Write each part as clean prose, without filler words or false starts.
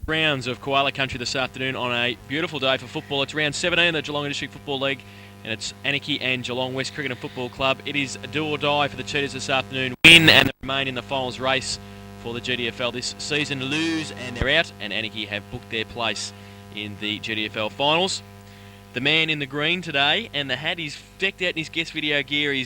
Rounds of Koala Country this afternoon on a beautiful day for football. It's round 17 of the Geelong District Football League, and it's Anakie and Geelong West Cricket and Football Club. It is a do or die for the Cheetahs this afternoon. Win and they remain in the finals race for the GDFL this season. Lose and they're out, and Anakie have booked their place in the GDFL finals. The man in the green today and the hat, he's decked out in his guest video gear. I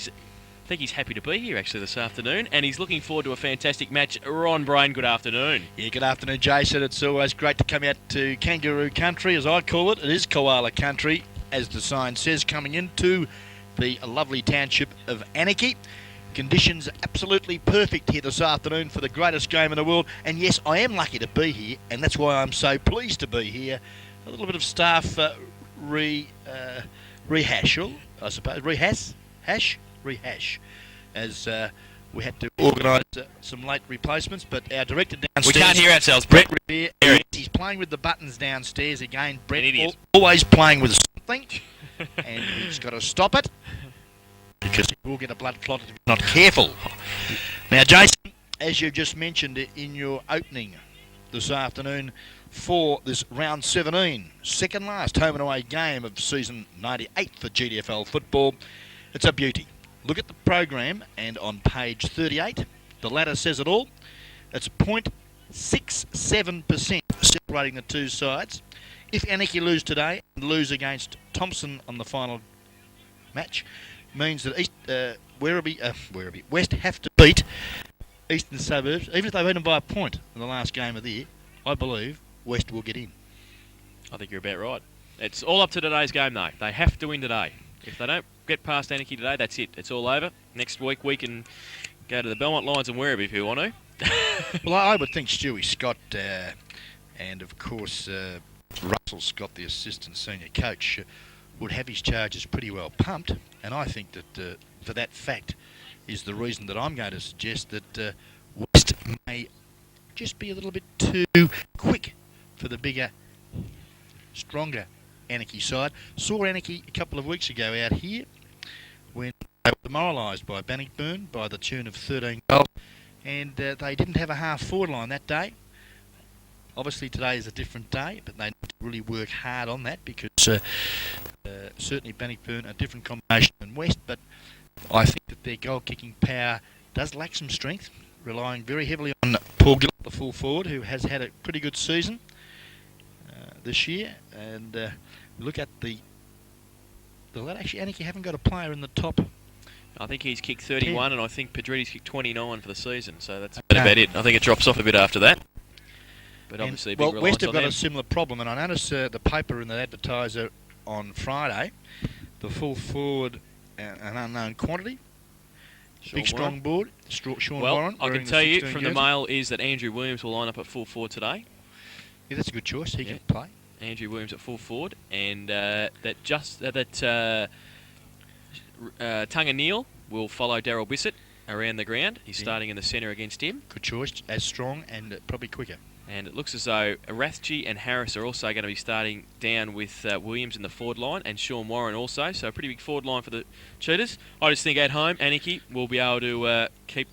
think he's happy to be here actually this afternoon, and he's looking forward to a fantastic match. Ron Brain, good afternoon. Yeah, good afternoon, Jason. It's always great to come out to Kangaroo Country, as I call it. It is Koala Country, as the sign says, coming into the lovely township of Anakie. Conditions absolutely perfect here this afternoon for the greatest game in the world. And yes, I am lucky to be here, and that's why I'm so pleased to be here. A little bit of staff rehash, I suppose. Rehash, as we had to organise some late replacements, but our director downstairs... We can't hear ourselves, Brett. He's playing with the buttons downstairs again. Brett, always playing with something, and he's got to stop it, because he will get a blood clot if he's not careful. Now, Jason, as you just mentioned in your opening this afternoon, for this round 17, second last home and away game of season 98 for GDFL football, it's a beauty. Look at the program, and on page 38, the ladder says it all. It's 0.67% separating the two sides. If Anakie lose today and lose against Thompson on the final match, means that West have to beat Eastern Suburbs. Even if they beat them by a point in the last game of the year, I believe West will get in. I think you're about right. It's all up to today's game, though. They have to win today. If they don't get past Anakie today, that's it. It's all over. Next week we can go to the Belmont Lions and Werribee if you want to. Well, I would think Stewie Scott and, of course, Russell Scott, the assistant senior coach, would have his charges pretty well pumped. And I think that for that fact is the reason that I'm going to suggest that West may just be a little bit too quick for the bigger, stronger Anakie side. Saw Anakie a couple of weeks ago out here when they were demoralised by Bannockburn by the tune of 13 goals, and they didn't have a half forward line that day. Obviously today is a different day, but they need to really work hard on that, because certainly Bannockburn a different combination than West, but I think that their goal kicking power does lack some strength, relying very heavily on Paul Gillett, the full forward, who has had a pretty good season this year. And look at the ladder. Actually, Anakie haven't got a player in the top. I think he's kicked 31, 10. And I think Pedretti's kicked 29 for the season, so that's about it. I think it drops off a bit after that. But obviously, big reliance West have got them. a similar problem, and I noticed the paper in the advertiser on Friday, the full forward, an unknown quantity, big strong board, Sean Warren. I can tell you from the mail is that Andrew Williams will line up at full forward today. Yeah, that's a good choice. He can play. Andrew Williams at full forward, and that Tunga Neal will follow Daryl Bissett around the ground. He's starting in the centre against him. Good choice, as strong and probably quicker. And it looks as though Rathje and Harris are also going to be starting down with Williams in the forward line, and Sean Warren also. So a pretty big forward line for the Cheetahs. I just think at home, Anakie will be able to keep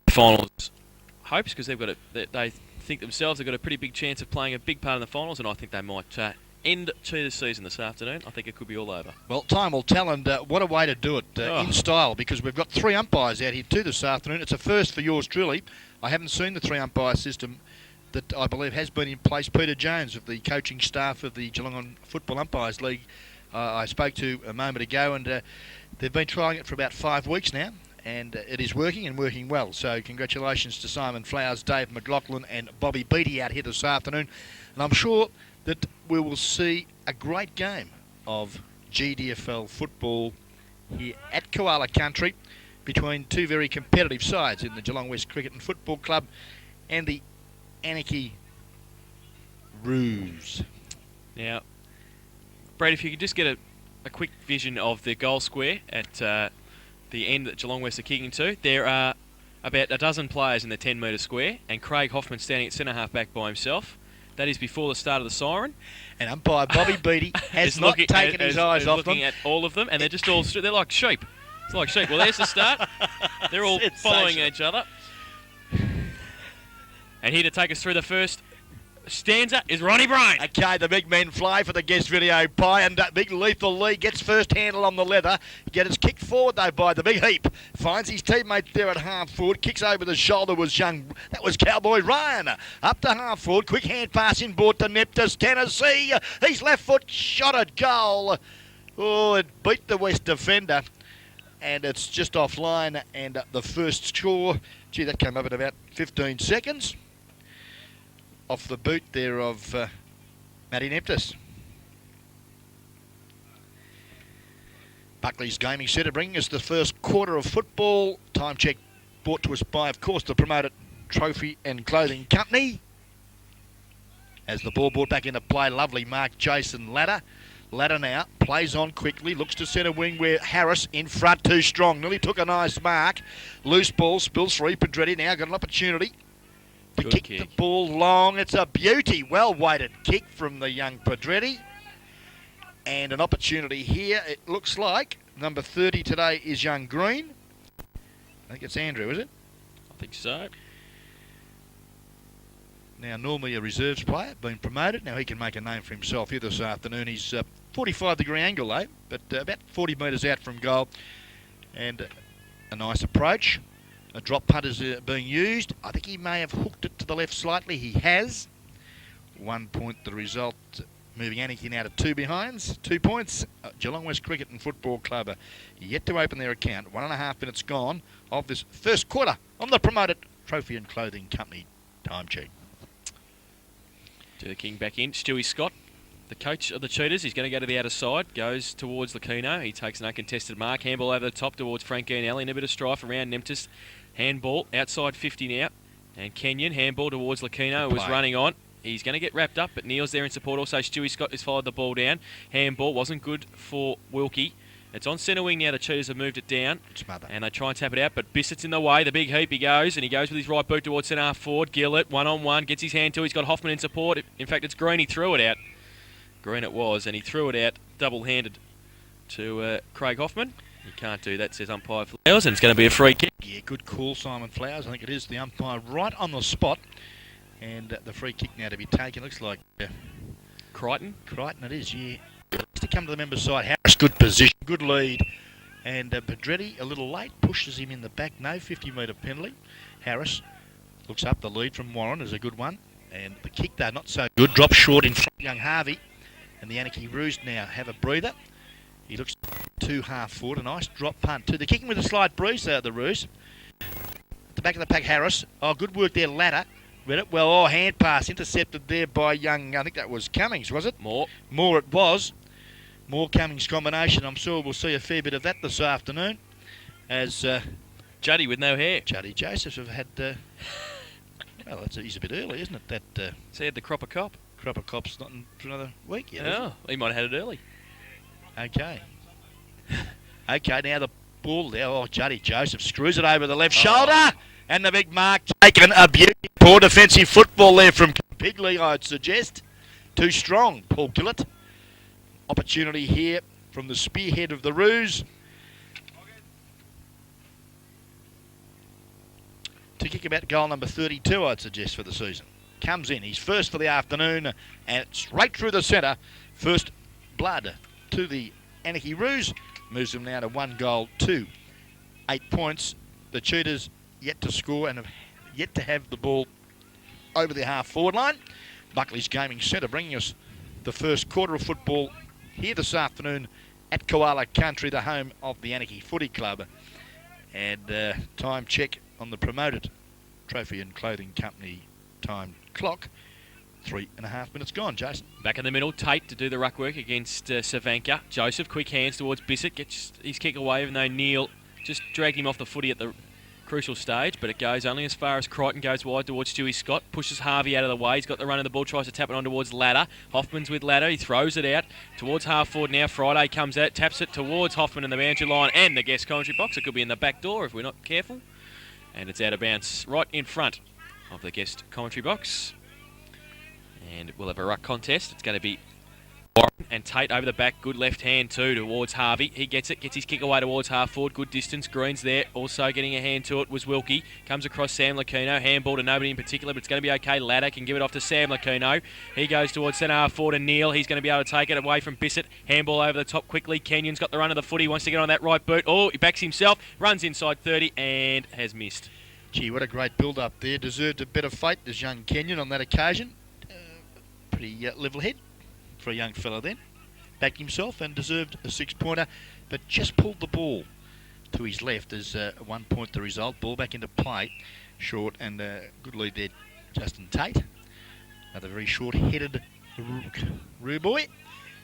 the finals hopes, because they've got they think themselves they've got a pretty big chance of playing a big part in the finals, and I think they might end to the season this afternoon. I think it could be all over. Well, time will tell, and what a way to do it in style, because we've got 3 umpires out here too this afternoon. It's a first for yours truly. I haven't seen the 3 umpire system that I believe has been in place. Peter Jones of the coaching staff of the Geelong Football Umpires League I spoke to a moment ago, and they've been trialling it for about 5 weeks now, and it is working, and working well. So congratulations to Simon Flowers, Dave McLaughlin and Bobby Beattie out here this afternoon. And I'm sure that we will see a great game of GDFL football here at Koala Country between 2 very competitive sides in the Geelong West Cricket and Football Club and the Anakie Roos. Now, Brad, if you could just get a quick vision of the goal square at the end that Geelong West are kicking to. There are about a dozen players in the 10-metre square, and Craig Hoffman standing at centre half back by himself. That is before the start of the siren. And umpire Bobby Beattie has not taken his eyes off them. Looking at all of them, and they're just all they're like sheep. It's like sheep. Well, there's the start. They're all following each other. And here to take us through the first stanza is Ronnie Bryant. Okay, the big men fly for the guest video pie, and big Lethal Lee gets first handle on the leather. Gets kicked forward though by the big heap. Finds his teammate there at half forward. Kicks over the shoulder that was Cowboy Ryan. Up to half forward. Quick hand pass inboard to Neptus, Tennessee. He's left foot shot at goal. Oh, it beat the West defender. And it's just offline, and the first score, gee, that came up in about 15 seconds. Off the boot there of Matty Neptus. Buckley's Gaming Centre bringing us the first quarter of football. Time check brought to us by, of course, the promoted Trophy and Clothing Company. As the ball brought back into play, lovely mark, Jason Ladder. Ladder now plays on quickly, looks to centre wing where Harris in front, too strong. Nearly took a nice mark. Loose ball, spills free. Pedretti now got an opportunity to kick the ball long. It's a beauty. Well weighted kick from the young Pedretti. And an opportunity here. It looks like number 30 today is young Green. I think it's Andrew, is it? I think so. Now, normally a reserves player, been promoted. Now, he can make a name for himself here this afternoon. He's 45-degree angle, though, but about 40 metres out from goal. And a nice approach. A drop punt is being used. I think he may have hooked it to the left slightly. He has. 1 point the result, moving Anakie now to 2 behinds. 2 points. Geelong West Cricket and Football Club are yet to open their account. 1.5 minutes gone of this first quarter on the promoted Trophy and Clothing Company time sheet. To the King back in. Stewie Scott, the coach of the Cheetahs. He's going to go to the outer side. Goes towards Lucchino. He takes an uncontested mark. Handball over the top towards Frank Gianelli. And a bit of strife around Nemtis. Handball outside 50 now. And Kenyon. Handball towards Lucchino, who was running on. He's going to get wrapped up, but Neil's there in support. Also, Stewie Scott has followed the ball down. Handball wasn't good for Wilkie. It's on centre wing now. The Cheetahs have moved it down. And they try and tap it out, but Bissett's in the way. The big heap he goes, and he goes with his right boot towards centre half forward. Gillett, one-on-one, gets his hand to. He's got Hoffman in support. In fact, it's Green. He threw it out. Green it was, and he threw it out double-handed to Craig Hoffman. You can't do that, says umpire Flowers, and it's going to be a free kick. Yeah, good call, Simon Flowers. I think it is the umpire right on the spot. And the free kick now to be taken. Looks like Crichton. Crichton it is, yeah. To come to the member's side. Harris, good position, good lead. And Pedretti, a little late, pushes him in the back. No 50-metre penalty. Harris looks up. The lead from Warren is a good one. And the kick, though, not so good. Drops short in front of young Harvey. And the Anakie Roos now have a breather. He looks to half forward. A nice drop punt, too. They're kicking with a slight breeze out of the Roos. At the back of the pack, Harris. Oh, good work there, Ladder. Read it well. Oh, hand pass intercepted there by young, I think that was Cummings, was it? More it was. More Cummings combination. I'm sure we'll see a fair bit of that this afternoon. As Juddy with no hair. Juddy Josephs have had, well, he's a bit early, isn't it? That So he had the Cropper Cop. Cropper Cop's not for another week yet. Oh, he might have had it early. Okay. Okay, now the ball there. Oh, Juddy Joseph screws it over the left shoulder. And the big mark taken. A beauty. Poor defensive football there from Pigley, I'd suggest. Too strong, Paul Gillett. Opportunity here from the spearhead of the Roos. To kick about goal number 32, I'd suggest, for the season. Comes in. He's first for the afternoon. And it's right through the centre. First blood to the Anakie Roos. Moves them now to 1 goal, 2. 8 points. The Cheetahs yet to score and have yet to have the ball over the half-forward line. Buckley's Gaming Centre bringing us the first quarter of football here this afternoon at Koala Country, the home of the Anakie Footy Club. And time check on the promoted Trophy and Clothing Company time clock. 3.5 minutes gone, Jason. Back in the middle, Tate to do the ruck work against Savanka. Joseph, quick hands towards Bissett, gets his kick away, even though Neil just dragged him off the footy at the crucial stage, but it goes only as far as Crichton goes wide towards Stewie Scott, pushes Harvey out of the way. He's got the run of the ball, tries to tap it on towards Ladder. Hoffman's with Ladder, he throws it out towards half forward now. Friday comes out, taps it towards Hoffman in the boundary line and the guest commentary box. It could be in the back door if we're not careful. And it's out of bounds right in front of the guest commentary box. And we'll have a ruck contest. It's going to be And Tate over the back, good left hand too towards Harvey. He gets it, gets his kick away towards half forward, good distance. Green's there, also getting a hand to it was Wilkie. Comes across Sam Lacino, handball to nobody in particular, but it's going to be okay. Ladder can give it off to Sam Lacino. He goes towards centre half forward and Neil. He's going to be able to take it away from Bissett. Handball over the top quickly. Kenyon's got the run of the footy, wants to get on that right boot. Oh, he backs himself, runs inside 30 and has missed. Gee, what a great build-up there. Deserved a bit of fate, this young Kenyon on that occasion. Pretty level head for a young fella then. Backed himself and deserved a 6-pointer, but just pulled the ball to his left as 1 point the result. Ball back into play, short, and good lead there, Justin Tate. Another very short-headed Ruboy.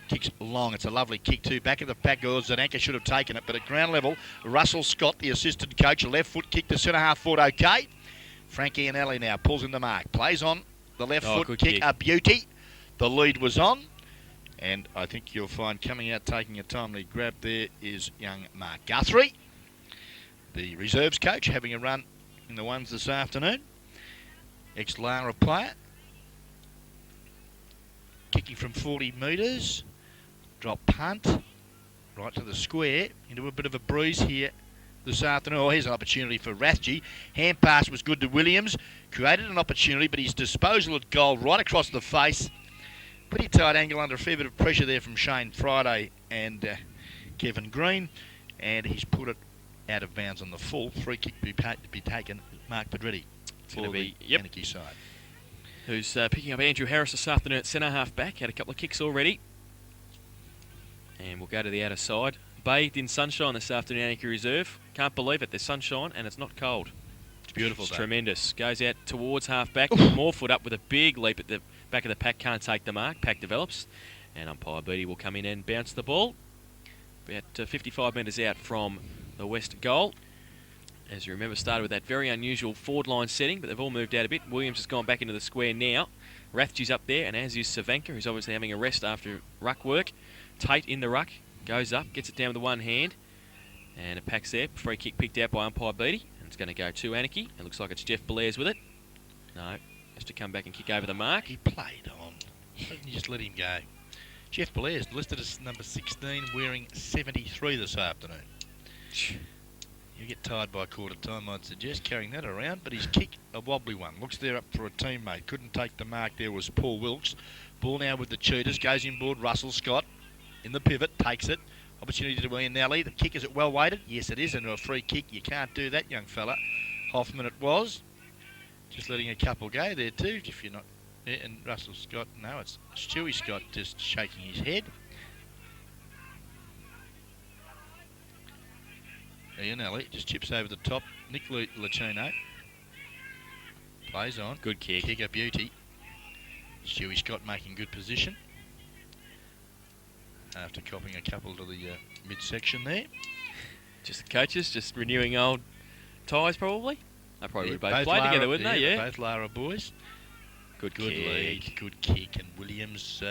Kicks long. It's a lovely kick too. Back of the pack goes. Anakie should have taken it, but at ground level, Russell Scott, the assistant coach, a left foot kick to centre half forward. Okay. Frankie Anakie now pulls in the mark. Plays on the left foot kick. A beauty. The lead was on. And I think you'll find coming out taking a timely grab there is young Mark Guthrie, the reserves coach, having a run in the ones this afternoon. Ex-Lara player. Kicking from 40 metres. Drop punt. Right to the square. Into a bit of a breeze here this afternoon. Oh, here's an opportunity for Rathje. Hand pass was good to Williams. Created an opportunity, but his disposal at goal right across the face. Pretty tight angle under a fair bit of pressure there from Shane Friday and Kevin Green. And he's put it out of bounds on the full. Free kick to be taken. Mark Pedretti for the Anakie side. Who's picking up Andrew Harris this afternoon at centre half back. Had a couple of kicks already. And we'll go to the outer side. Bathed in sunshine this afternoon, Anakie Reserve. Can't believe it. There's sunshine and it's not cold. It's beautiful. It's tremendous. Goes out towards half back. Morfoot up with a big leap at the back of the pack. Can't take the mark. Pack develops. And umpire Beattie will come in and bounce the ball. About 55 metres out from the west goal. As you remember, started with that very unusual forward line setting, but they've all moved out a bit. Williams has gone back into the square now. Rathje's up there, and as is Savanka, who's obviously having a rest after ruck work. Tate in the ruck, goes up, gets it down with the one hand, and it packs there. Free kick picked out by umpire Beattie, and it's going to go to Anakie. It looks like it's Jeff Belair's with it. No, has to come back and kick over the mark. He played on. Why didn't you just let him go? Jeff Belair's listed as number 16, wearing 73 this afternoon. You get tired by quarter time, I'd suggest, carrying that around, but his kick, a wobbly one. Looks there up for a teammate. Couldn't take the mark there was Paul Wilkes. Ball now with the Cheetahs, goes inboard, Russell Scott in the pivot, takes it. Opportunity to Ian Nelly. The kick, is it well weighted? Yes, it is, and a free kick. You can't do that, young fella. Hoffman it was. Just letting a couple go there too, if you're not... Yeah, and Russell Scott, no, it's Stewie Scott just shaking his head. Ian Ellie just chips over the top. Nick Lacino plays on. Good kick. Kick a beauty. Stewie Scott making good position after copping a couple to the midsection there. Just the coaches, just renewing old ties probably. They probably would both play together, wouldn't they? Yeah. Both Lara boys. Good league, good kick, and Williams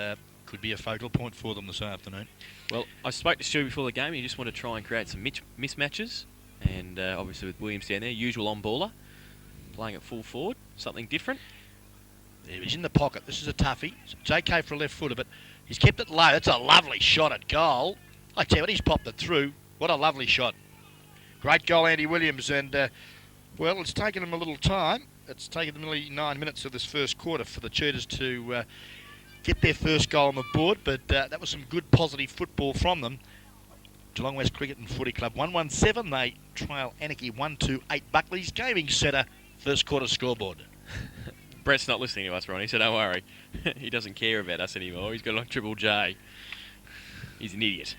could be a focal point for them this afternoon. Well, I spoke to Stu before the game. He just wanted to try and create some mismatches, and obviously with Williams down there, usual on-baller, playing at full forward, something different. Yeah, he's in the pocket. This is a toughie. It's okay for a left footer, but he's kept it low. It's a lovely shot at goal. I tell you what, he's popped it through. What a lovely shot. Great goal, Andy Williams, and well, it's taken him a little time. It's taken them nearly 9 minutes of this first quarter for the Cheetahs to get their first goal on the board, but that was some good positive football from them. Geelong West Cricket and Footy Club 117. They trail Anakie 1-8 Buckley's gaming centre first quarter scoreboard. Brett's not listening to us, Ronnie, so don't worry. He doesn't care about us anymore. He's got on Triple J. He's an idiot.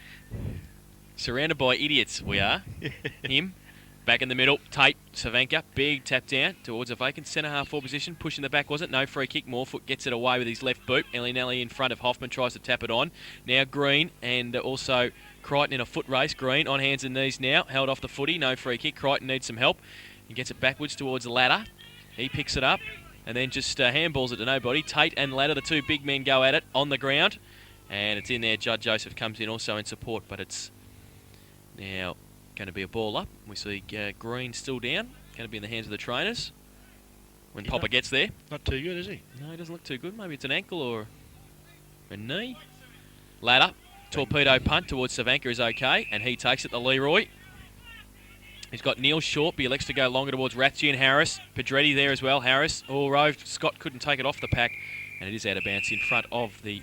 Surrounded by idiots, we are. Him. Back in the middle, Tate, Savanka, big tap down towards a vacant centre half forward position, pushing the back, was it? No free kick, Morfoot gets it away with his left boot. Nelly in front of Hoffman, tries to tap it on. Now Green and also Crichton in a foot race. Green on hands and knees now, held off the footy, no free kick. Crichton needs some help. He gets it backwards towards the ladder. He picks it up and then just handballs it to nobody. Tate and Ladder, the two big men, go at it on the ground. And it's in there. Judd Joseph comes in also in support, but it's now going to be a ball up. We see Green still down. Going to be in the hands of the trainers when Popper gets there. Not too good, is he? No, he doesn't look too good. Maybe it's an ankle or a knee. Ladder, torpedo punt towards Savanka is okay, and he takes it to Leroy. He's got Neil short, but he elects to go longer towards Ratchie and Harris. Pedretti there as well. Harris all roved. Scott couldn't take it off the pack, and it is out of bounds in front of the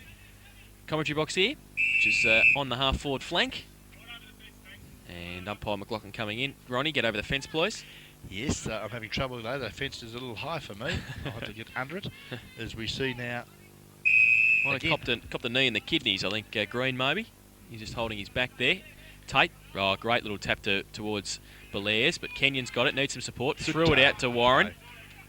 commentary box here, which is on the half-forward flank. And umpire McLaughlin coming in. Ronnie, get over the fence, please. Yes, I'm having trouble though. The fence is a little high for me. I'll have to get under it. As we see now. Well, he copped the knee in the kidneys, I think. Green maybe. He's just holding his back there. Tate, oh, great little tap towards Belair's, but Kenyon's got it, needs some support. Threw it out to Warren.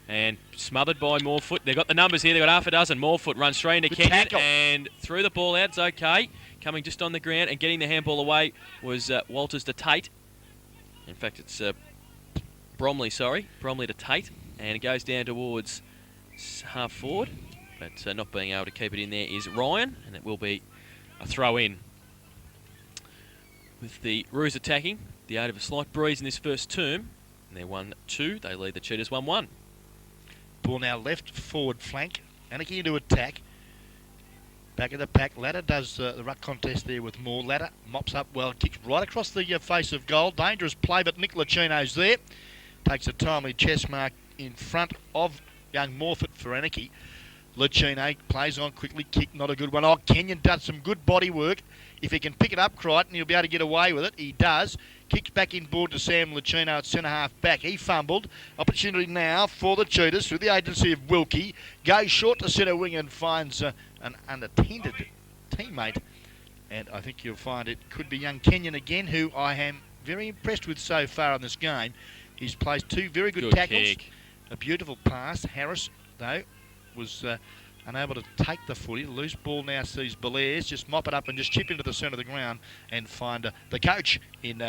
And smothered by Morefoot. They've got the numbers here. They've got half a dozen. Morefoot runs straight into Kenyon and threw the ball out. It's okay. Coming just on the ground and getting the handball away was Walters to Tate. In fact, it's Bromley to Tate. And it goes down towards half forward. But not being able to keep it in there is Ryan. And it will be a throw in. With the Roos attacking, the aid of a slight breeze in this first term. And they're 1-2. They lead the Cheetahs 1-1. Ball now left forward flank. Anakie into attack. Back of the pack. Ladder does the ruck contest there with Moore. Ladder mops up well. Kicks right across the face of goal. Dangerous play, but Nick Lucino's there. Takes a timely chest mark in front of young Morfitt for Anakie. Lucino plays on quickly. Kick, not a good one. Oh, Kenyon does some good body work. If he can pick it up, Crichton, he'll be able to get away with it. He does. Kicks back in board to Sam Lucino at centre-half back. He fumbled. Opportunity now for the Cheetahs through the agency of Wilkie. Goes short to centre wing and finds an unattended teammate. And I think you'll find it could be young Kenyon again, who I am very impressed with so far in this game. He's placed two very good tackles. Kick. A beautiful pass. Harris, though, was unable to take the footy. The loose ball now sees Belair's just mop it up and just chip into the centre of the ground and find the coach in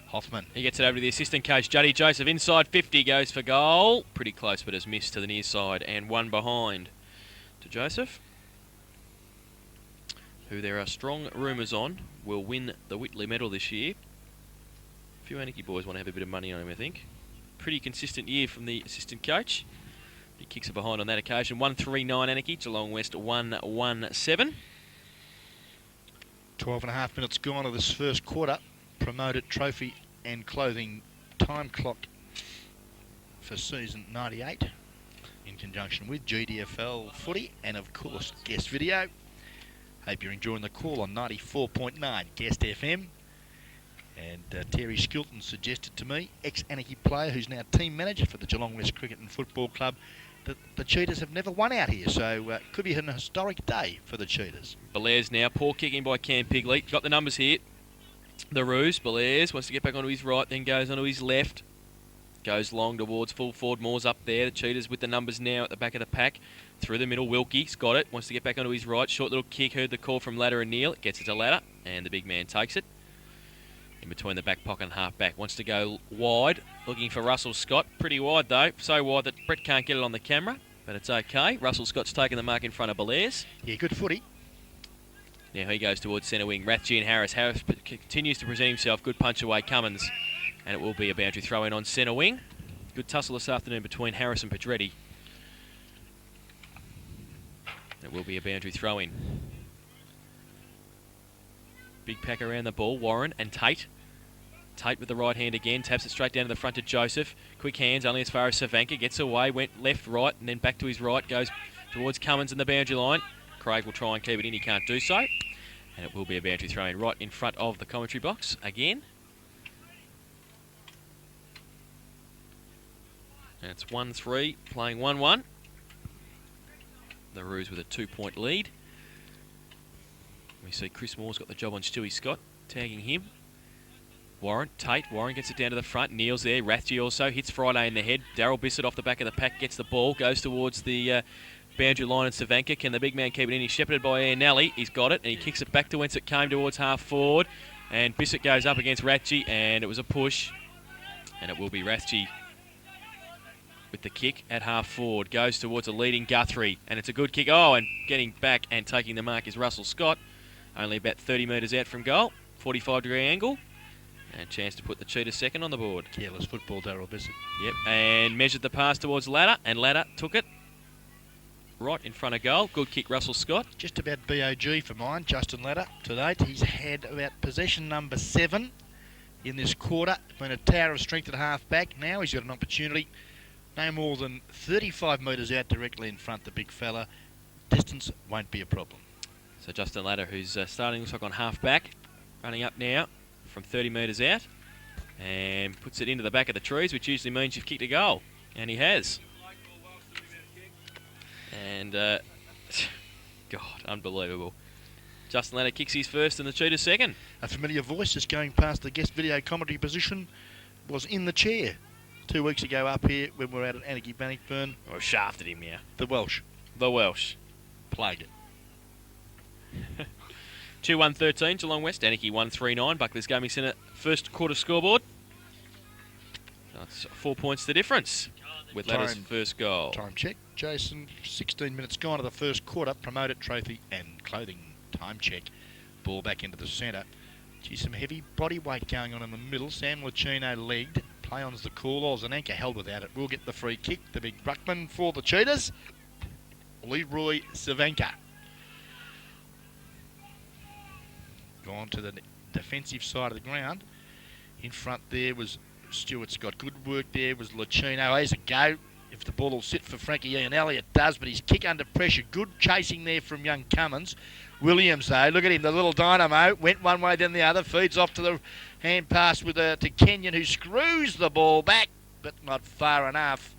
Hoffman. He gets it over to the assistant coach, Juddy Joseph. Inside 50, goes for goal. Pretty close, but has missed to the near side. And one behind to Joseph, who there are strong rumours on will win the Whitley medal this year. A few Anakie boys want to have a bit of money on him, I think. Pretty consistent year from the assistant coach. He kicks it behind on that occasion. 1-3-9 Anakie, Geelong West 1-1-7. 12.5 minutes gone of this first quarter. Promoted trophy and clothing time clock for season 98 in conjunction with GDFL footy and of course guest video. Hope you're enjoying the call on 94.9 Guest FM. And Terry Skilton suggested to me, ex-Anakie player who's now team manager for the Geelong West Cricket and Football Club, that the Cheetahs have never won out here, so it could be an historic day for the Cheetahs. Belair's now, poor kicking by Cam Pigley. Got the numbers here. The Roos, Belair's wants to get back onto his right, then goes onto his left. Goes long towards full forward. Moore's up there. The Cheetahs with the numbers now at the back of the pack. Through the middle, Wilkie's got it. Wants to get back onto his right. Short little kick. Heard the call from Ladder and Neal. Gets it to Ladder, and the big man takes it. In between the back pocket and half back. Wants to go wide. Looking for Russell Scott. Pretty wide though. So wide that Brett can't get it on the camera. But it's okay. Russell Scott's taking the mark in front of Belair's. Yeah, good footy. Now he goes towards centre wing. Ratchie and Harris. Harris continues to present himself. Good punch away, Cummins. And it will be a boundary throw in on centre wing. Good tussle this afternoon between Harris and Pedretti. It will be a boundary throw in. Big pack around the ball. Warren and Tate. Tate with the right hand again. Taps it straight down to the front to Joseph. Quick hands only as far as Savanka. Gets away. Went left, right, and then back to his right. Goes towards Cummins in the boundary line. Craig will try and keep it in. He can't do so. And it will be a boundary throw in right in front of the commentary box again. And it's 1-3, playing 1-1. The Roos with a 2-point lead. We see Chris Moore's got the job on Stewie Scott, tagging him. Warren, Tate, Warren gets it down to the front. Neal's there. Rathje also hits Friday in the head. Darryl Bissett off the back of the pack gets the ball, goes towards the boundary line and Savanka. Can the big man keep it in? He's shepherded by Ian Nally. He's got it and he kicks it back to whence it came towards half forward. And Bissett goes up against Rathje and it was a push. And it will be Rathje with the kick at half forward. Goes towards a leading Guthrie and it's a good kick. Oh, and getting back and taking the mark is Russell Scott. Only about 30 metres out from goal. 45-degree angle. And chance to put the Cheetahs second on the board. Careless football, Darryl Bissett. Yep, and measured the pass towards Ladder, and Ladder took it. right in front of goal. Good kick, Russell Scott. Just about BOG for mine, Justin Ladder, to date. He's had about possession number 7 in this quarter. Been a tower of strength at half-back. Now he's got an opportunity. No more than 35 metres out directly in front, the big fella. Distance won't be a problem. So Justin Ladder, who's starting, looks like on half-back, running up now from 30 metres out and puts it into the back of the trees, which usually means you've kicked a goal. And he has. And, God, unbelievable. Justin Ladder kicks his first and the Cheetahs second. A familiar voice just going past the guest video commentary position was in the chair 2 weeks ago up here when we were out at Anakie Bannockburn. I've shafted him now. The Welsh. The Welsh. Plagued it. 2-1-13, Geelong West. Anakie 1-3-9. Buckley's Gaming Centre first quarter scoreboard. That's 4 points the difference with Ladder's first goal. Time check. Jason, 16 minutes gone of the first quarter. Promoted trophy and clothing. Time check. Ball back into the centre. Gee, some heavy body weight going on in the middle. Sam Lucino legged. Play on's the call. Oz an anchor held without it. We'll get the free kick. The big ruckman for the Cheetahs. Leroy Savanka. Gone to the defensive side of the ground. In front there was Stewart Scott. Good work there was Lucino. Here's a go. If the ball will sit for Frankie Ianelli, it does, but his kick under pressure. Good chasing there from young Cummins. Williams, though, look at him, the little dynamo. Went one way, then the other. Feeds off to the hand pass to Kenyon, who screws the ball back, but not far enough.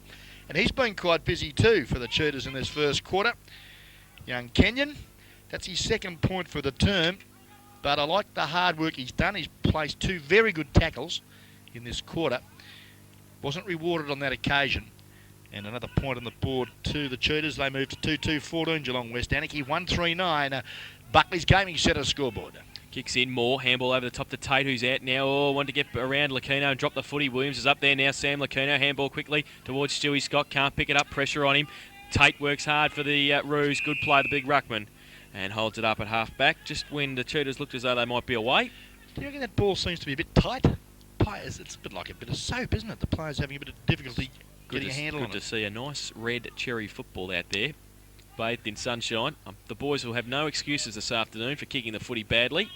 And he's been quite busy too for the Cheetahs in this first quarter. Young Kenyon, that's his second point for the term. But I like the hard work he's done. He's placed 2 very good tackles in this quarter. Wasn't rewarded on that occasion. And another point on the board to the Cheetahs. They move to 2-2-14, Geelong West. Anakie 1-3-9. Buckley's Gaming Centre scoreboard. Kicks in more. Handball over the top to Tate, who's out now. Oh, wanted to get around Lucino and drop the footy. Williams is up there now. Sam Lucino. Handball quickly towards Stewie Scott. Can't pick it up. Pressure on him. Tate works hard for the Roos. Good play, the big ruckman. And holds it up at half-back. Just when the Cheetahs looked as though they might be away. Do you reckon that ball seems to be a bit tight? Players, it's a bit like a bit of soap, isn't it? The players having a bit of difficulty getting a handle on it. Good to see a nice red cherry football out there, bathed in sunshine. The boys will have no excuses this afternoon for kicking the footy badly,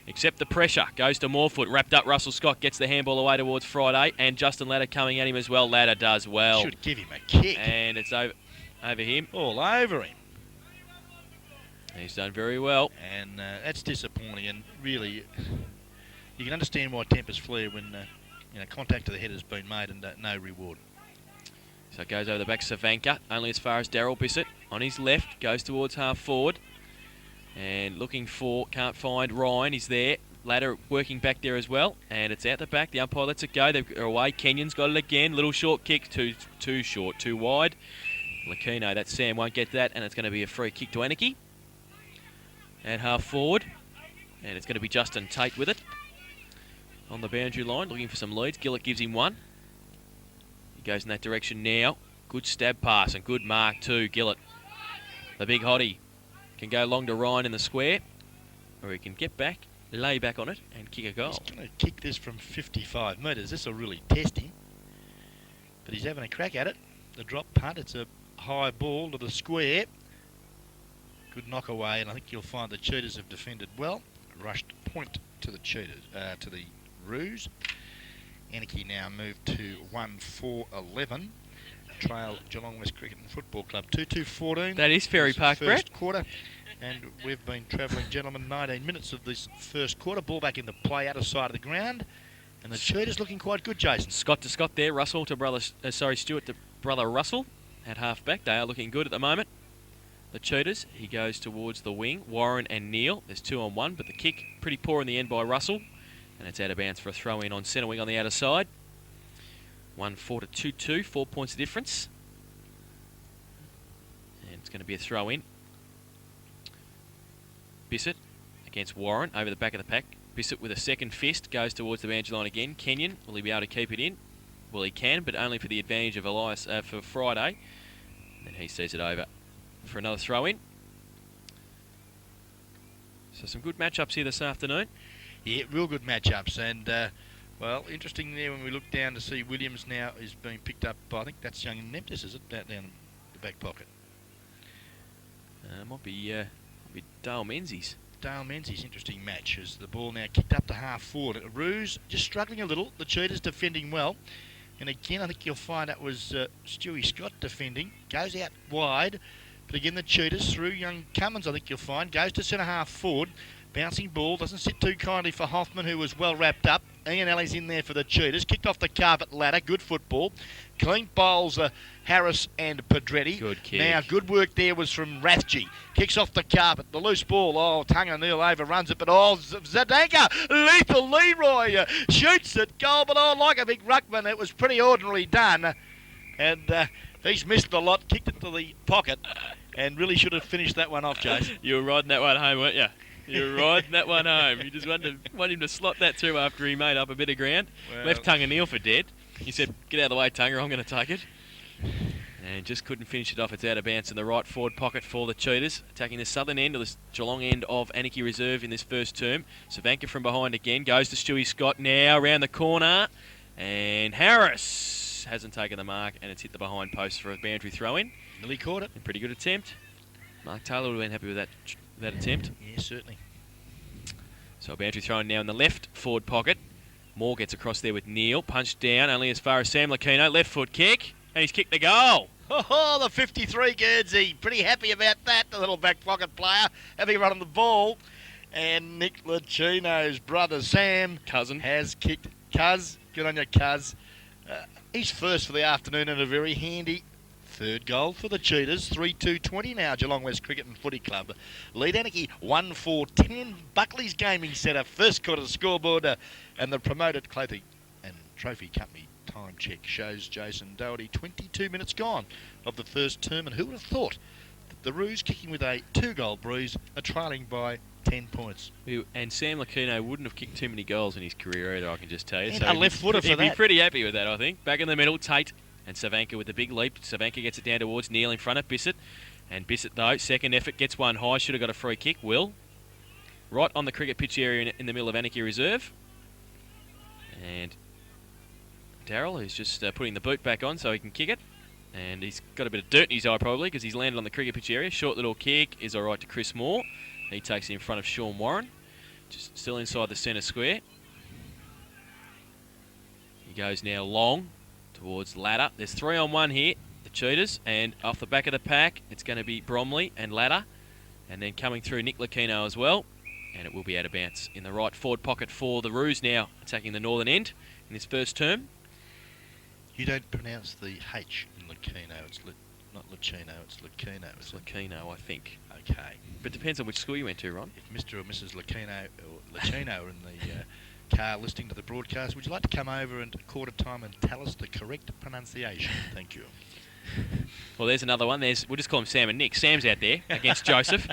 except the pressure. Goes to Morefoot, wrapped up. Russell Scott gets the handball away towards Friday, and Justin Ladder coming at him as well. Ladder does well. Should give him a kick. And it's over him. All over him. He's done very well. And that's disappointing, and really, you can understand why tempers flare when contact to the head has been made and no reward. So it goes over the back, Savanka, only as far as Daryl Bissett. On his left, goes towards half forward. And looking for, can't find Ryan, he's there. Ladder working back there as well. And it's out the back, the umpire lets it go. They're away, Kenyon's got it again. Little short kick, too short, too wide. Lucino, that's Sam, won't get that. And it's going to be a free kick to Anakie. At half forward. And it's going to be Justin Tate with it. On the boundary line, looking for some leads. Gillett gives him one. He goes in that direction now. Good stab pass and good mark too, Gillett. The big hottie can go long to Ryan in the square, or he can get back, lay back on it and kick a goal. He's going to kick this from 55 metres. This will really test him. But he's having a crack at it. The drop punt, it's a high ball to the square. Good knock away, and I think you'll find the Cheetahs have defended well. Rushed point to the Cheetahs, to the Roos. Anakie now moved to 1-4-11. Trail Geelong West Cricket and Football Club 2-2-14. That is Ferry Park, Brett. First quarter. And we've been travelling, gentlemen, 19 minutes of this first quarter. Ball back into play out of side of the ground. And the Cheetahs looking quite good, Jason. Scott to Scott there. Russell to Stewart to brother Russell at half back. They are looking good at the moment. The Cheetahs, he goes towards the wing. Warren and Neal. There's 2-on-1, but the kick pretty poor in the end by Russell. And it's out of bounds for a throw-in on centre wing on the outer side. 1-4 to 2-2, 4 points difference. And it's going to be a throw-in. Bissett against Warren over the back of the pack. Bissett with a second fist goes towards the boundary line again. Kenyon, will he be able to keep it in? Well, he can, but only for the advantage of Elias for Friday. And he sees it over for another throw-in. So some good matchups here this afternoon. Yeah, real good matchups, and well, interesting there when we look down to see Williams now is being picked up by, I think that's young Nemptis, is it? Down in the back pocket. Might be Dale Menzies. Dale Menzies, interesting match as the ball now kicked up to half forward. Roos just struggling a little. The Cheetahs defending well. And again, I think you'll find that was Stewie Scott defending. Goes out wide. But again, the Cheetahs through young Cummins, I think you'll find. Goes to centre half forward. Bouncing ball. Doesn't sit too kindly for Hoffman, who was well wrapped up. Ian Alley's in there for the Cheetahs. Kicked off the carpet ladder. Good football. Clean bowls Harris and Pedretti. Good kick. Now, good work there was from Rathje. Kicks off the carpet. The loose ball. Oh, Tunga Neil overruns it. But Zdanka, lethal Leroy shoots it. Goal, but like a big ruckman. It was pretty ordinarily done. And he's missed a lot. Kicked it to the pocket. And really should have finished that one off, Jason. You were riding that one home, weren't you? You were riding that one home. You just want him to slot that through after he made up a bit of ground. Well, left Tunga Neil for dead. He said, get out of the way, Tunga, I'm going to take it. And just couldn't finish it off. It's out of bounds in the right forward pocket for the Cheetahs. Attacking the southern end, or the Geelong end of Anakie Reserve in this first term. Savanka from behind again. Goes to Stewie Scott now around the corner. And Harris hasn't taken the mark, and it's hit the behind post for a boundary throw-in. Nearly caught it. A pretty good attempt. Mark Taylor would have been happy with that attempt. Yeah, certainly. So a boundary throw-in now in the left forward pocket. Moore gets across there with Neil. Punched down only as far as Sam Lacino. Left foot kick. And he's kicked the goal. Oh, the 53 Guernsey. Pretty happy about that, the little back pocket player. Having run on the ball. And Nick Lacino's brother Sam. Cousin. Has kicked. Cuz. Good on you, Cuz. He's first for the afternoon and a very handy third goal for the Cheetahs. 3-2-20 now, Geelong West Cricket and Footy Club. Lead Anakie 1-4-10. Buckley's Gaming Centre, first quarter scoreboard, and the promoted clothing and trophy company time check shows Jason Doherty 22 minutes gone of the first term. And who would have thought that the Roos, kicking with a 2-goal breeze, are trailing by 10 points. And Sam Lacino wouldn't have kicked too many goals in his career either, I can just tell you. And a left footer for that. He'd be pretty happy with that, I think. Back in the middle, Tate and Savanka with the big leap. Savanka gets it down towards Neil in front of Bissett. And Bissett, though, second effort, gets one high. Should have got a free kick. Will. Right on the cricket pitch area in the middle of Anakie Reserve. And Darryl, who's just putting the boot back on so he can kick it. And he's got a bit of dirt in his eye probably because he's landed on the cricket pitch area. Short little kick is all right to Chris Moore. He takes it in front of Sean Warren. Just still inside the centre square. He goes now long towards Ladder. There's 3-on-1 here, the Cheetahs. And off the back of the pack, it's going to be Bromley and Ladder. And then coming through Nick Lacino as well. And it will be out of bounds in the right forward pocket for the Roos now, attacking the northern end in this first term. You don't pronounce the H in Lacino. It's not Lacino, it's Lacino. It's Lacino, I think. Okay. But it depends on which school you went to, Ron. If Mr. or Mrs. Lacino are in the car listening to the broadcast, would you like to come over and quarter time and tell us the correct pronunciation? Thank you. Well, there's another one. We'll just call him Sam and Nick. Sam's out there against Joseph.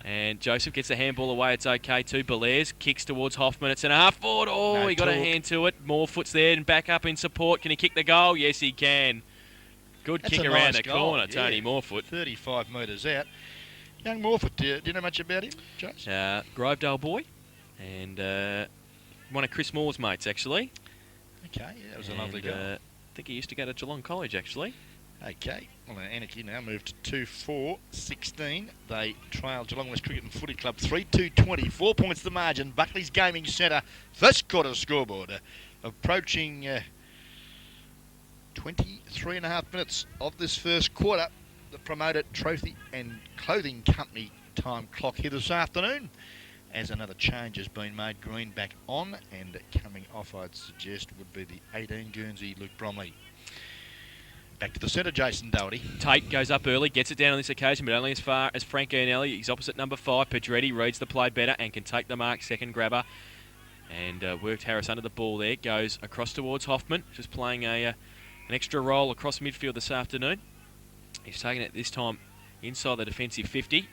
And Joseph gets the handball away. It's okay too. Belair's kicks towards Hoffman. It's in a half forward. Oh, no, he got a hand to it. Morefoot's there and back up in support. Can he kick the goal? Yes, he can. Good kick around the corner, Tony Morefoot. 35 metres out. Young Morefoot, do you know much about him, Josh? Grovedale boy. And one of Chris Moore's mates, actually. Okay, yeah, that was a lovely guy. I think he used to go to Geelong College, actually. Okay, well, Anakie now moved to 2-4-16. They trail Geelong West Cricket and Footy Club 3-2-20. 4 points the margin. Buckley's Gaming Centre, first quarter scoreboard. Approaching 23 and a half minutes of this first quarter. The promoted trophy and clothing company time clock here this afternoon. As another change has been made, Green back on, and coming off, I'd suggest, would be the 18 Guernsey, Luke Bromley. Back to the centre, Jason Doherty. Tate goes up early, gets it down on this occasion, but only as far as Frank Ianelli. He's opposite number 5. Pedretti reads the play better and can take the mark, second grabber. And worked Harris under the ball there. Goes across towards Hoffman, just playing an extra role across midfield this afternoon. He's taking it this time inside the defensive 50.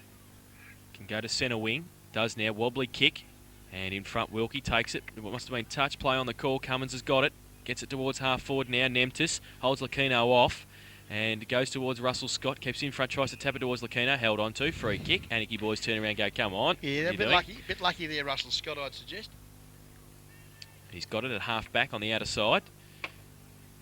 Can go to centre wing. Does now. Wobbly kick. And in front, Wilkie takes it. It must have been touch play on the call. Cummins has got it. Gets it towards half forward now. Nemtis holds Lacino off and goes towards Russell Scott. Keeps in front, tries to tap it towards Lacino. Held on to. Free kick. Anakie boys turn around and go, come on. Yeah, a bit lucky there, Russell Scott, I'd suggest. He's got it at half back on the outer side.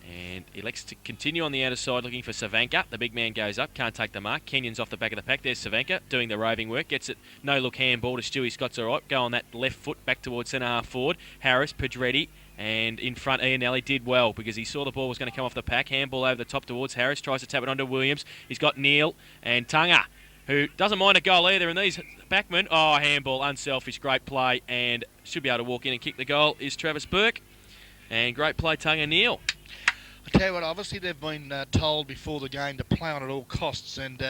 And elects to continue on the outer side looking for Savanka. The big man goes up, can't take the mark. Kenyon's off the back of the pack. There's Savanka doing the roving work. Gets it, no look handball to Stewie Scott's all right. Go on that left foot back towards centre half forward. Harris, Pedretti, and in front Ian Nelly did well because he saw the ball was going to come off the pack. Handball over the top towards Harris. Tries to tap it onto Williams. He's got Neil and Tunga, who doesn't mind a goal either. And these backmen, handball, unselfish, great play, and should be able to walk in and kick the goal is Travis Burke. And great play, Tunga Neil. I tell you what, obviously they've been told before the game to play on at all costs, and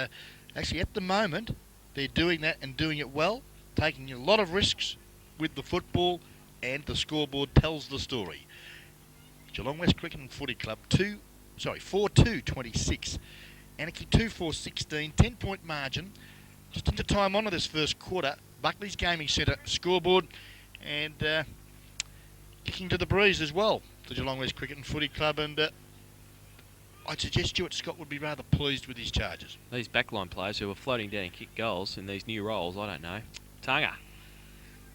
actually at the moment they're doing that and doing it well, taking a lot of risks with the football, and the scoreboard tells the story. Geelong West Cricket and Footy Club 4-2-26. Anakie 2-4-16, 10-point margin. Just into time on of this first quarter. Buckley's Gaming Centre scoreboard, and kicking to the breeze as well. The Geelong West Cricket and Footy Club, and I'd suggest Stuart Scott would be rather pleased with his charges. These backline players who are floating down and kick goals in these new roles, I don't know. Tunga.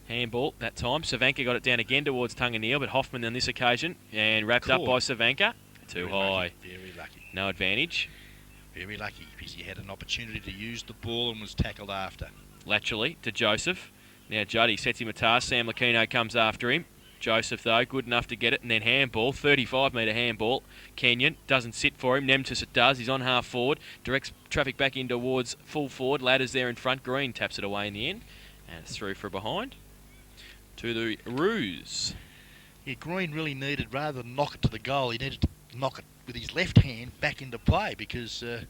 Handball that time. Savanka got it down again towards Tunga Neil, but Hoffman on this occasion, and wrapped up by Savanka. Too high. Very lucky. No advantage. Very lucky because he had an opportunity to use the ball and was tackled after. Laterally to Joseph. Now Juddy sets him a task. Sam Lucchino comes after him. Joseph, though, good enough to get it, and then handball, 35-metre handball. Kenyon doesn't sit for him. Nemtis it does. He's on half forward. Directs traffic back in towards full forward. Ladders there in front. Green taps it away in the end. And it's through for behind. To the Roos. Yeah, Green really needed, rather than knock it to the goal, he needed to knock it with his left hand back into play because a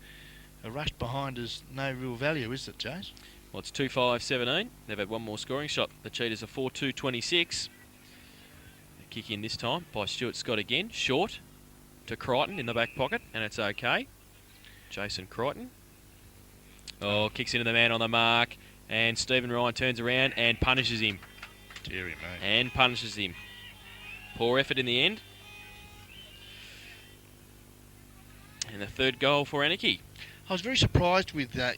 rush behind is no real value, is it, Jace? Well, it's 2-5-17. They've had one more scoring shot. The Cheetahs are 4-2-26. Kick in this time by Stuart Scott again. Short to Crichton in the back pocket, and it's okay. Jason Crichton. Kicks into the man on the mark, and Stephen Ryan turns around and punishes him. Deary mate. And punishes him. Poor effort in the end. And the third goal for Anakie. I was very surprised with that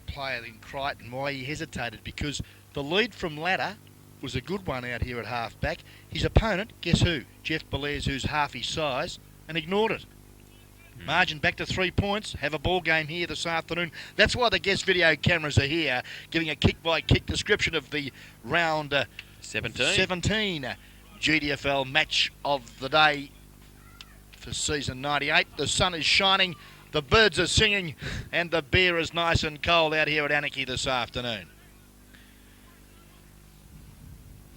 player in Crichton, why he hesitated, because the lead from Ladder was a good one out here at half-back. His opponent, guess who? Jeff Belair's, who's half his size, and ignored it. Margin back to 3 points. Have a ball game here this afternoon. That's why the guest video cameras are here, giving a kick-by-kick description of the round 17 GDFL match of the day for season 98. The sun is shining, the birds are singing, and the beer is nice and cold out here at Anakie this afternoon.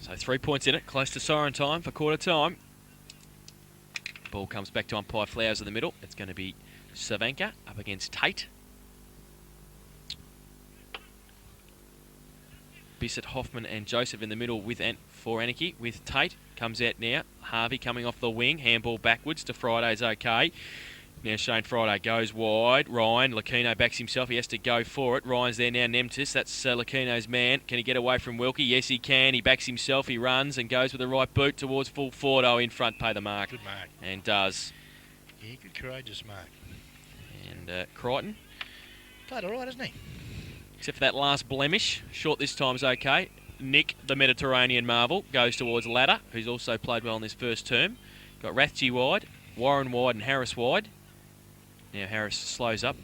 So 3 points in it, close to siren time for quarter time. Ball comes back to umpire Flowers in the middle. It's going to be Savanka up against Tate. Bissett, Hoffman and Joseph in the middle for Anakie with Tate. Comes out now. Harvey coming off the wing. Handball backwards to Friday's okay. Now Shane Friday goes wide. Ryan, Lucchino backs himself. He has to go for it. Ryan's there now. Nemtis, that's Lucchino's man. Can he get away from Wilkie? Yes, he can. He backs himself. He runs and goes with the right boot towards full forward. In front, pay the mark. Good mark. And does. Yeah, good courageous mark. And Crichton. Played all right, hasn't he? Except for that last blemish. Short this time's okay. Nick, the Mediterranean marvel, goes towards Ladder, who's also played well in this first term. Got Rathje wide, Warren wide and Harris wide. Now Harris slows up.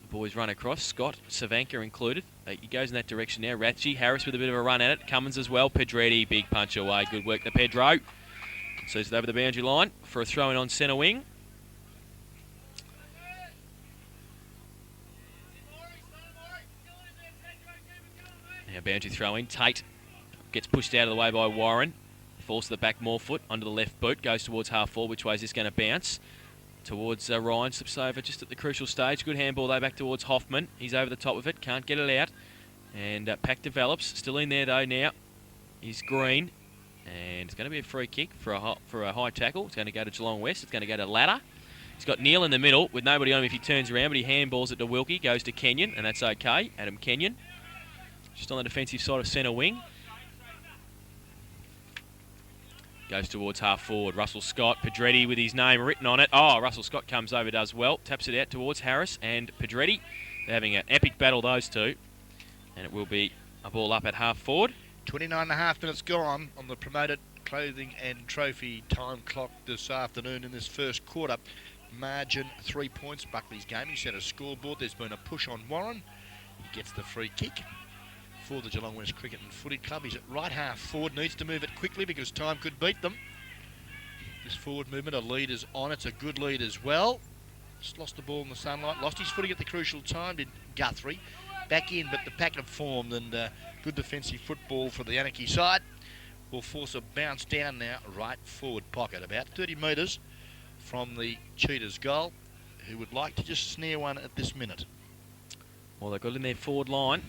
The boys run across. Scott, Savanka included. He goes in that direction now. Rathje, Harris with a bit of a run at it. Cummins as well. Pedretti, big punch away. Good work to Pedro. Sees it over the boundary line for a throw-in on centre wing. Now boundary throw-in. Tate gets pushed out of the way by Warren. Falls to the back Morefoot onto the left boot. Goes towards half forward. Which way is this going to bounce? Towards Ryan, slips over just at the crucial stage. Good handball though back towards Hoffman. He's over the top of it, can't get it out. And Pack develops, still in there though now. He's Green. And it's going to be a free kick for a high tackle. It's going to go to Geelong West. It's going to go to Ladder. He's got Neil in the middle with nobody on him if he turns around, but he handballs it to Wilkie. Goes to Kenyon, and that's okay. Adam Kenyon. Just on the defensive side of centre wing. Goes towards half forward. Russell Scott, Pedretti with his name written on it. Russell Scott comes over, does well. Taps it out towards Harris and Pedretti. They're having an epic battle, those two. And it will be a ball up at half forward. 29.5 minutes gone on the promoted clothing and trophy time clock this afternoon in this first quarter. Margin 3 points. Buckley's Gaming Centre scoreboard. There's been a push on Warren. He gets the free kick for the Geelong West Cricket and Footy Club. He's at right half forward. Needs to move it quickly because time could beat them. This forward movement, a lead is on. It's a good lead as well. Just lost the ball in the sunlight. Lost his footing at the crucial time, did Guthrie. Back in, but the pack have formed, and good defensive football for the Anakie side. Will force a bounce down now, right forward pocket, about 30 metres from the Cheetahs goal, who would like to just snare one at this minute. Well, they've got in their forward line.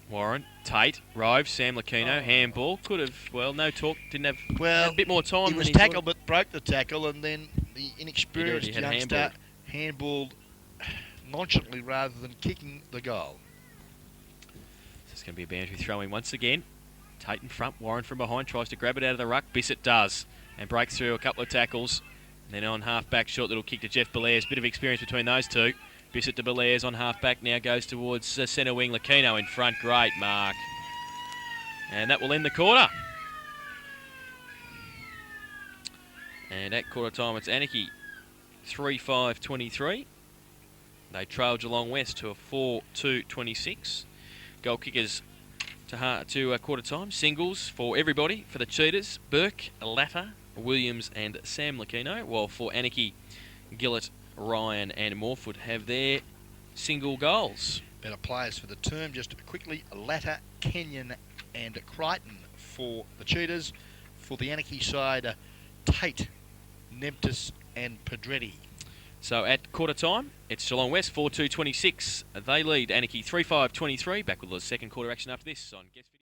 Warren, Tate, Rove, Sam Lucchino, handball. Could have, well, no talk, didn't have had a bit more time. He was tackled but broke the tackle, and then the inexperienced youngster handballed nonchalantly rather than kicking the goal. So it's going to be a boundary throw in once again. Tate in front, Warren from behind, tries to grab it out of the ruck. Bissett does, and breaks through a couple of tackles. And then on half-back, short little kick to Jeff Belair's. Bit of experience between those two. Bissett to Belair's on half-back now, goes towards centre wing. Lucchino in front, great mark. And that will end the quarter. And at quarter time, it's Anakie 3-5-23. They trail Geelong West to a 4-2-26. Goal kickers to quarter time. Singles for everybody. For the Cheetahs, Burke, Latta, Williams and Sam Lucchino. While for Anakie, Gillett, Ryan and Morfoot have their single goals. Better players for the term. Just quickly, Latta, Kenyon and Crichton for the Cheetahs. For the Anakie side, Tate, Nemptis and Pedretti. So at quarter time, it's Geelong West 4-2-26. They lead Anakie 3-5-23. Back with the second quarter action after this on Guest